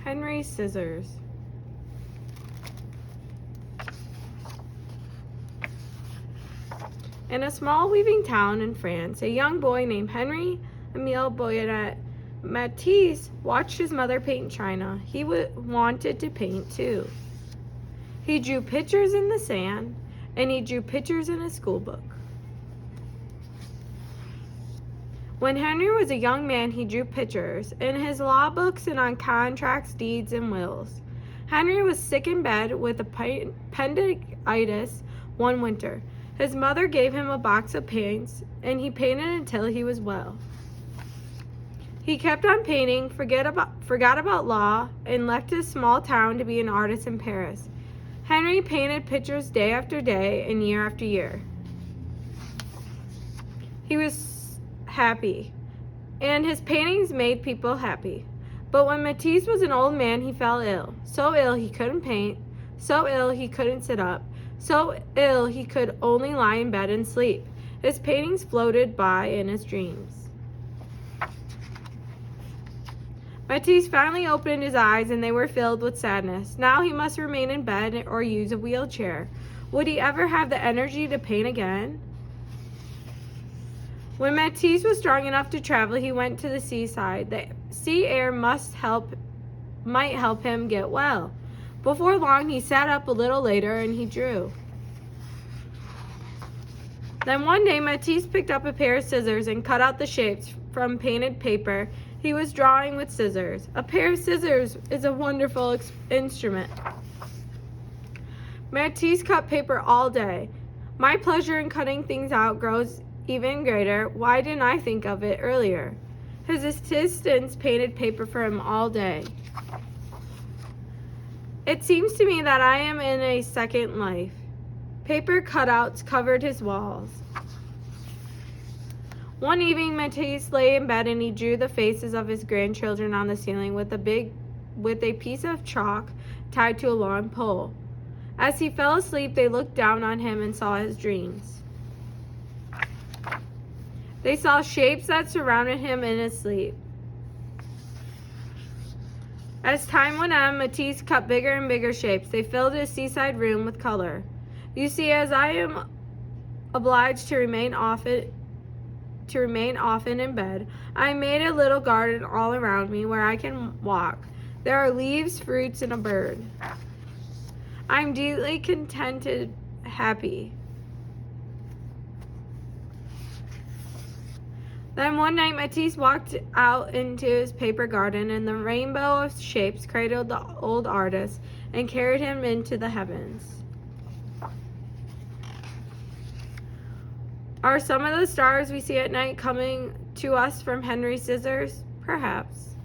Henri scissors. In a small weaving town in France, a young boy named Henri Emile Boyette Matisse watched his mother paint china. He wanted to paint too. He drew pictures in the sand, and he drew pictures in his school book. When Henri was a young man, he drew pictures in his law books and on contracts, deeds, and wills. Henri was sick in bed with appendicitis one winter. His mother gave him a box of paints, and he painted until he was well. He kept on painting, forgot about law, and left his small town to be an artist in Paris. Henri painted pictures day after day and year after year. He was happy, and his paintings made people happy. But when Matisse was an old man, he fell ill. So ill he couldn't paint, so ill he couldn't sit up, so ill he could only lie in bed and sleep. His paintings floated by in his dreams. Matisse finally opened his eyes, and they were filled with sadness. Now he must remain in bed or use a wheelchair. Would he ever have the energy to paint again? When Matisse was strong enough to travel, he went to the seaside. The sea air might help him get well. Before long, he sat up a little later and he drew. Then one day, Matisse picked up a pair of scissors and cut out the shapes from painted paper. He was drawing with scissors. A pair of scissors is a wonderful instrument. Matisse cut paper all day. My pleasure in cutting things out grows even greater. Why didn't I think of it earlier? His assistants painted paper for him all day. It seems to me that I am in a second life. Paper cutouts covered his walls. One evening, Matisse lay in bed and he drew the faces of his grandchildren on the ceiling with a piece of chalk tied to a long pole. As he fell asleep, they looked down on him and saw his dreams. They saw shapes that surrounded him in his sleep. As time went on, Matisse cut bigger and bigger shapes. They filled his seaside room with color. You see, as I am obliged to remain often in bed, I made a little garden all around me where I can walk. There are leaves, fruits, and a bird. I am deeply contented, happy. Then one night, Matisse walked out into his paper garden, and the rainbow of shapes cradled the old artist and carried him into the heavens. Are some of the stars we see at night coming to us from Henri scissors? Perhaps.